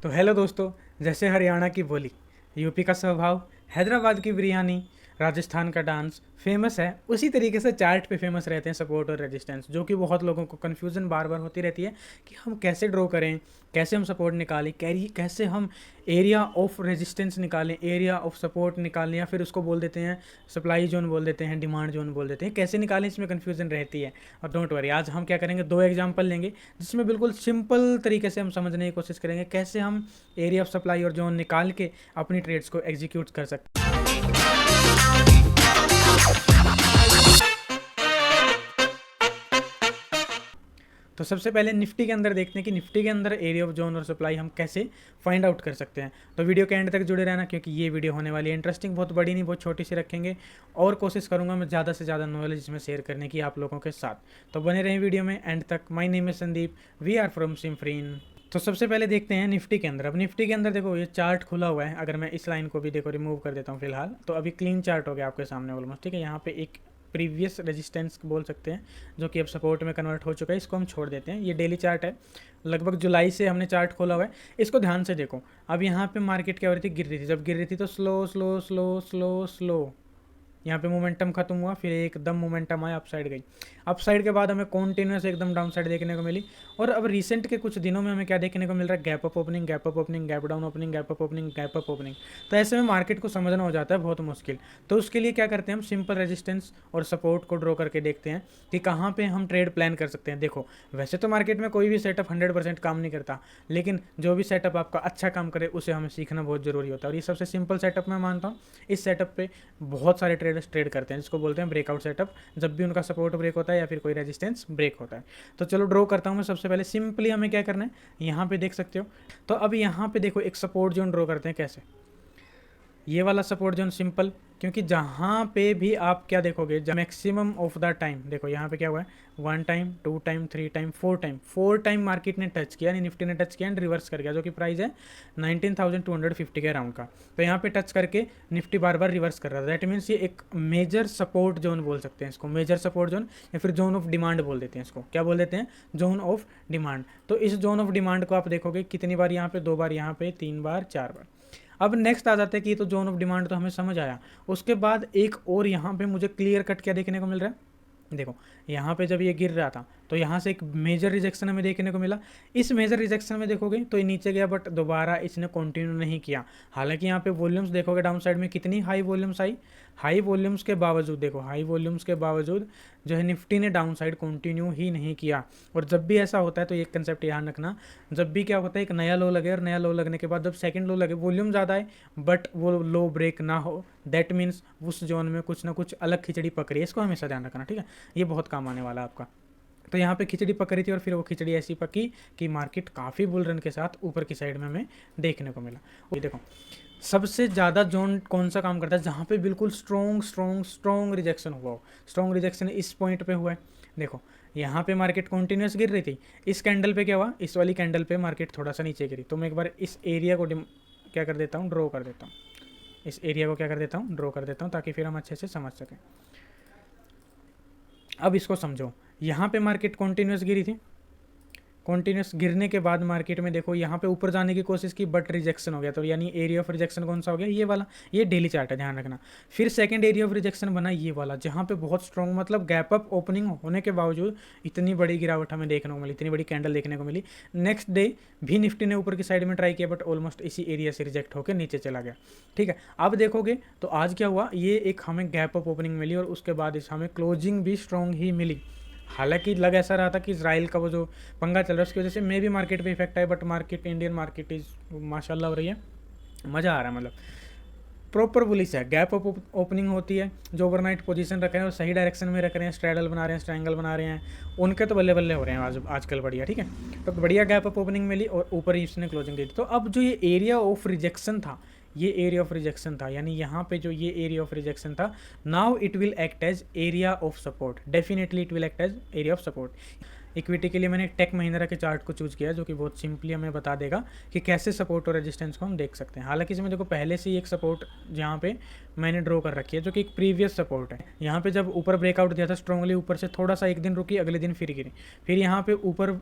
तो हेलो दोस्तों, जैसे हरियाणा की बोली, यूपी का स्वभाव, हैदराबाद की बिरयानी, राजस्थान का डांस फेमस है, उसी तरीके से चार्ट पे फेमस रहते हैं सपोर्ट और रेजिस्टेंस, जो कि बहुत लोगों को कन्फ्यूज़न बार बार होती रहती है कि हम कैसे ड्रॉ करें, कैसे हम सपोर्ट निकालें, कैसे हम एरिया ऑफ रेजिस्टेंस निकालें, एरिया ऑफ सपोर्ट निकालें, या फिर उसको बोल देते हैं सप्लाई जोन बोल देते हैं, डिमांड जोन बोल देते हैं, कैसे निकालें, इसमें कन्फ्यूज़न रहती है। और डोंट वरी, आज हम क्या करेंगे, दो एग्जाम्पल लेंगे जिसमें बिल्कुल सिंपल तरीके से हम समझने की कोशिश करेंगे कैसे हम एरिया ऑफ सप्लाई और जोन निकाल के अपनी ट्रेड्स को एग्जीक्यूट कर सकते हैं। तो सबसे पहले निफ्टी के अंदर देखते हैं कि निफ्टी के अंदर एरिया ऑफ जोन और सप्लाई हम कैसे फाइंड आउट कर सकते हैं। तो वीडियो के एंड तक जुड़े रहना, क्योंकि ये वीडियो होने वाली है इंटरेस्टिंग, बहुत बड़ी नहीं, बहुत छोटी सी रखेंगे और कोशिश करूंगा मैं ज़्यादा से ज़्यादा नॉलेज इसमें शेयर करने की आप लोगों के साथ। तो बने रहें वीडियो में एंड तक। My name is Sandeep, we are from सिम्फ्रीन। तो सबसे पहले देखते हैं निफ्टी के अंदर। अब निफ्टी के अंदर देखो, ये चार्ट खुला हुआ है। अगर मैं इस लाइन को भी देखो रिमूव कर देता हूँ फिलहाल, तो अभी क्लीन चार्ट हो गया आपके सामने ऑलमोस्ट। ठीक है, यहाँ पे एक प्रीवियस रेजिस्टेंस बोल सकते हैं जो कि अब सपोर्ट में कन्वर्ट हो चुका है, इसको हम छोड़ देते हैं। ये डेली चार्ट है, लगभग जुलाई से हमने चार्ट खोला हुआ है। इसको ध्यान से देखो, अब यहाँ पे मार्केट क्या हो रही थी, गिर रही थी। जब गिर रही थी तो slow slow slow slow slow यहाँ पे मोमेंटम खत्म हुआ, फिर एकदम मोमेंटम आया, अपसाइड गई। अपसाइड के बाद हमें कॉन्टिन्यूस एकदम डाउन साइड देखने को मिली। और अब रिसेंट के कुछ दिनों में हमें क्या देखने को मिल रहा है, gap up opening, gap up opening, gap down opening, gap up opening, gap up opening. तो ऐसे में मार्केट को समझना हो जाता है बहुत मुश्किल। तो उसके लिए क्या करते हैं, हम सिंपल रेजिस्टेंस और सपोर्ट को ड्रॉ करके देखते हैं कि कहाँ पे हम ट्रेड प्लान कर सकते हैं। देखो, वैसे तो मार्केट में कोई भी सेटअप 100% काम नहीं करता, लेकिन जो भी सेटअप आपका अच्छा काम करे उसे हमें सीखना बहुत ज़रूरी होता है। और ये सबसे सिंपल सेटअप मैं मानता हूँ। इस सेटअप पे बहुत सारे ट्रेडर्स ट्रेड करते हैं, जिसको बोलते हैं ब्रेकआउट सेटअप, जब भी उनका सपोर्ट ब्रेक होता है या फिर कोई रेजिस्टेंस ब्रेक होता है। तो चलो ड्रॉ करता हूँ मैं। सबसे पहले सिंपली हमें क्या करना है, यहाँ पे देख सकते हो। तो अब यहाँ पे देखो, एक सपोर्ट जोन ड्रॉ करते हैं। कैसे, ये वाला सपोर्ट जोन सिंपल, क्योंकि जहाँ पे भी आप क्या देखोगे, मैक्सिमम ऑफ द टाइम देखो यहाँ पे क्या हुआ है, 1 time, 2 time, 3 time, 4 time market ने टच किया, यानी निफ्टी ने टच किया एंड रिवर्स कर गया, जो कि प्राइस है 19,250 के अराउंड का। तो यहाँ पे टच करके निफ्टी बार बार रिवर्स कर रहा था। दैट मीन्स ये एक मेजर सपोर्ट जोन बोल सकते हैं इसको, मेजर सपोर्ट जोन, या फिर जोन ऑफ डिमांड बोल देते हैं इसको। क्या बोल देते हैं, जोन ऑफ डिमांड। तो इस जोन ऑफ डिमांड को आप देखोगे कितनी बार, यहाँ पे 2 बार, यहाँ पे 3 बार, 4 बार। अब नेक्स्ट आ जाता है कि ये तो जोन ऑफ डिमांड तो हमें समझ आया। उसके बाद एक और यहाँ पे मुझे क्लियर कट क्या देखने को मिल रहा है, देखो यहाँ पे जब ये गिर रहा था तो यहाँ से एक मेजर रिजेक्शन हमें देखने को मिला। इस मेजर रिजेक्शन में देखोगे तो ये नीचे गया, बट दोबारा इसने कंटिन्यू नहीं किया। हालांकि यहाँ पे वॉल्यूम्स देखोगे डाउन साइड में कितनी हाई वॉल्यूम्स आई, हाई वॉल्यूम्स के बावजूद, देखो हाई वॉल्यूम्स के बावजूद जो है निफ्टी ने डाउन साइड कंटिन्यू ही नहीं किया। और जब भी ऐसा होता है तो एक कंसेप्ट ध्यान रखना, जब भी क्या होता है, एक नया लो लगे और नया लो लगने के बाद जब सेकंड लो लगे, वॉल्यूम ज़्यादा है बट वो लो ब्रेक ना हो, दैट मीन्स उस जोन में कुछ ना कुछ अलग खिचड़ी पक रही है। इसको हमेशा ध्यान रखना, ठीक है, ये बहुत काम आने वाला है आपका। तो यहाँ पे खिचड़ी पक रही थी और फिर वो खिचड़ी ऐसी पकी कि मार्केट काफ़ी बुल रन के साथ ऊपर की साइड में हमें देखने को मिला। ये देखो, सबसे ज़्यादा जोन कौन सा काम करता है, जहाँ पे बिल्कुल स्ट्रॉन्ग रिजेक्शन हुआ हो। स्ट्रॉन्ग रिजेक्शन इस पॉइंट पे हुआ है। देखो यहाँ पे मार्केट कॉन्टिन्यूस गिर रही थी, इस कैंडल पे क्या हुआ, इस वाली कैंडल पे मार्केट थोड़ा सा नीचे गिरी। तो मैं एक बार इस एरिया को क्या कर देता हूँ, ड्रॉ कर देता हूँ। इस एरिया को क्या कर देता हूँ, ड्रॉ कर देता हूँ, ताकि फिर हम अच्छे से समझ सकें। अब इसको समझो, यहाँ पे मार्केट कॉन्टिन्यूस गिरी थी, कॉन्टिन्यूस गिरने के बाद मार्केट में देखो यहाँ पे ऊपर जाने की कोशिश की बट रिजेक्शन हो गया। तो यानी एरिया ऑफ रिजेक्शन कौन सा हो गया, ये वाला, ये डेली चार्ट है, ध्यान रखना। फिर सेकंड एरिया ऑफ रिजेक्शन बना ये वाला, जहाँ पे बहुत स्ट्रॉन्ग, मतलब गैप अप ओपनिंग होने के बावजूद इतनी बड़ी गिरावट हमें देखने को मिली, इतनी बड़ी कैंडल देखने को मिली। नेक्स्ट डे भी निफ्टी ने ऊपर की साइड में ट्राई किया बट ऑलमोस्ट इसी एरिया से रिजेक्ट होकर नीचे चला गया। ठीक है, अब देखोगे तो आज क्या हुआ, ये एक हमें गैप अप ओपनिंग मिली और उसके बाद इस हमें क्लोजिंग भी स्ट्रॉन्ग ही मिली। हालांकि लग ऐसा रहा था कि इजराइल का वो जो पंगा चल रहा है उसकी वजह से मे भी मार्केट पे इफेक्ट आए, but market, Indian market is माशाल्लाह हो रही है, मज़ा आ रहा है। मतलब प्रॉपर बुलिश है, गैप अप ओपनिंग होती है, जो ओवरनाइट पोजीशन रख रहे हैं और सही डायरेक्शन में रख रहे हैं, स्ट्रैडल बना रहे हैं, स्ट्रैंगल बना रहे हैं, उनके तो बल्ले बल्ले हो रहे हैं आजकल बढ़िया। ठीक है, तो बढ़िया गैप अप ओपनिंग मिली और ऊपर ही इसने क्लोजिंग दी थी। तो अब जो ये एरिया ऑफ रिजेक्शन था, ये एरिया ऑफ रिजेक्शन था, यानी यहाँ पे जो ये एरिया ऑफ रिजेक्शन था, now it will act as area of support. Definitely it will act as area of support. Equity के लिए मैंने टेक महिंद्रा के चार्ट को चूज़ किया, जो कि बहुत सिंपली हमें बता देगा कि कैसे सपोर्ट और रेजिस्टेंस को हम देख सकते हैं। हालांकि इसमें देखो पहले से ही एक सपोर्ट यहाँ पे मैंने ड्रॉ कर रखी है, जो कि एक प्रीवियस सपोर्ट है। यहाँ पे जब ऊपर ब्रेकआउट दिया था स्ट्रांगली, ऊपर से थोड़ा सा एक दिन रुकी, अगले दिन फिर गिरी, फिर यहाँ पे ऊपर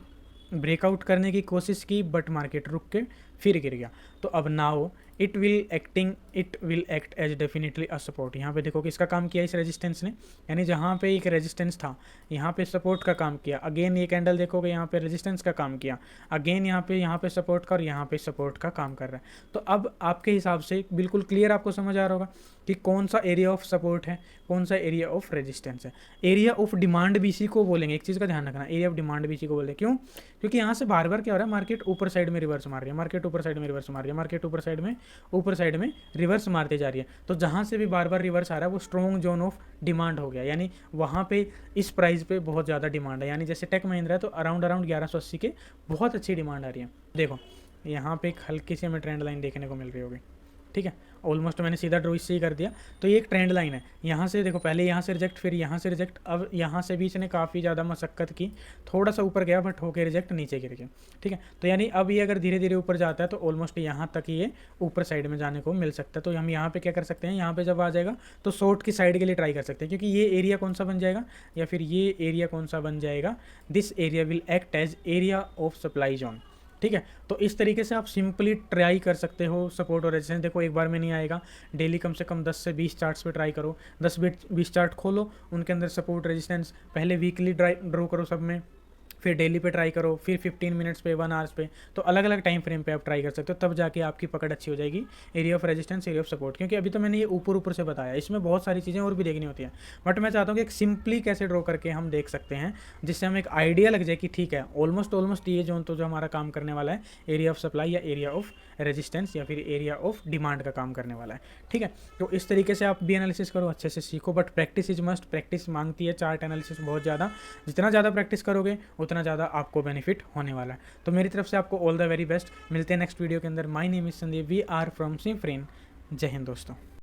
ब्रेकआउट करने की कोशिश की बट मार्केट रुक के फिर गिर गया। तो अब now it will act as definitely a support. यहाँ पे देखो किसका काम किया इस रेजिस्टेंस ने, यानी जहाँ पे एक रेजिस्टेंस था यहाँ पे सपोर्ट का काम किया। अगेन ये कैंडल देखोगे यहाँ पे रेजिस्टेंस का काम किया, अगेन यहाँ पे सपोर्ट का, और यहाँ पे सपोर्ट का काम कर रहा है। तो अब आपके हिसाब से बिल्कुल क्लियर आपको समझ आ रहा होगा कि कौन सा एरिया ऑफ सपोर्ट है, कौन सा एरिया ऑफ रेजिस्टेंस है। एरिया ऑफ डिमांड भी इसी को बोलेंगे, एक चीज़ का ध्यान रखना, एरिया ऑफ डिमांड भी इसी को बोलेंगे। क्यों? क्योंकि यहाँ से बार बार क्या हो रहा है, मार्केट ऊपर साइड में रिवर्स मार रही है, मार्केट ऊपर साइड में रिवर्स मार रही है, मार्केट ऊपर साइड में रिवर्स मारते जा रही है। तो जहाँ से भी बार बार रिवर्स आ रहा है वो स्ट्रॉन्ग जोन ऑफ डिमांड हो गया, यानी वहाँ पे इस प्राइस पे बहुत ज़्यादा डिमांड है। यानी जैसे टेक महिंद्रा है तो अराउंड 1180 के बहुत अच्छी डिमांड आ रही है। देखो यहाँ पे एक हल्की सी हमें ट्रेंड लाइन देखने को मिल रही होगी, ठीक है, ऑलमोस्ट मैंने सीधा ड्रॉ इससे ही कर दिया। तो ये एक ट्रेंड लाइन है, यहाँ से देखो पहले यहाँ से रिजेक्ट, फिर यहाँ से रिजेक्ट, अब यहाँ से भी इसने काफ़ी ज़्यादा मशक्क़त की, थोड़ा सा ऊपर गया बट होके रिजेक्ट नीचे गिर गया, ठीक है। तो यानी अब ये अगर धीरे धीरे ऊपर जाता है तो ऑलमोस्ट यहाँ तक ये ऊपर साइड में जाने को मिल सकता है। तो हम यहाँ पे क्या कर सकते हैं, यहाँ पे जब आ जाएगा तो शॉर्ट की साइड के लिए ट्राई कर सकते हैं, क्योंकि ये एरिया कौन सा बन जाएगा, या फिर ये एरिया कौन सा बन जाएगा, this area will act as area of supply zone, ठीक है। तो इस तरीके से आप सिंपली ट्राई कर सकते हो सपोर्ट और रेजिस्टेंस। देखो एक बार में नहीं आएगा, डेली कम से कम 10 से 20 चार्ट्स पे ट्राई करो, 10-20 चार्ट खोलो, उनके अंदर सपोर्ट रेजिस्टेंस पहले वीकली ड्रॉ करो सब में, फिर डेली पे ट्राई करो, फिर 15 मिनट्स पे, 1 आवर्स पे। तो अलग अलग टाइम फ्रेम पे आप ट्राई कर सकते हो, तब जाके आपकी पकड़ अच्छी हो जाएगी area of resistance, area of support. क्योंकि अभी तो मैंने ये ऊपर से बताया, इसमें बहुत सारी चीज़ें और भी देखनी होती हैं, बट मैं चाहता हूँ कि एक सिंपली कैसे ड्रॉ करके हम देख सकते हैं, जिससे हमें एक आइडिया लग जाए कि ठीक है ऑलमोस्ट ये जोन तो जो हमारा काम करने वाला है एरिया ऑफ सप्लाई या एरिया ऑफ रेजिस्टेंस या फिर एरिया ऑफ डिमांड का काम करने वाला है, ठीक है। तो इस तरीके से आप भी एनालिसिस करो, अच्छे से सीखो, but practice is must, practice मांगती है चार्ट एनालिसिस बहुत ज़्यादा। जितना ज़्यादा प्रैक्टिस करोगे उतना ज़्यादा आपको बेनिफिट होने वाला है। तो मेरी तरफ से आपको ऑल द वेरी बेस्ट, मिलते हैं नेक्स्ट वीडियो के अंदर। My name is Sandeep, we are from सिमफ्रेन। जय हिंद दोस्तों।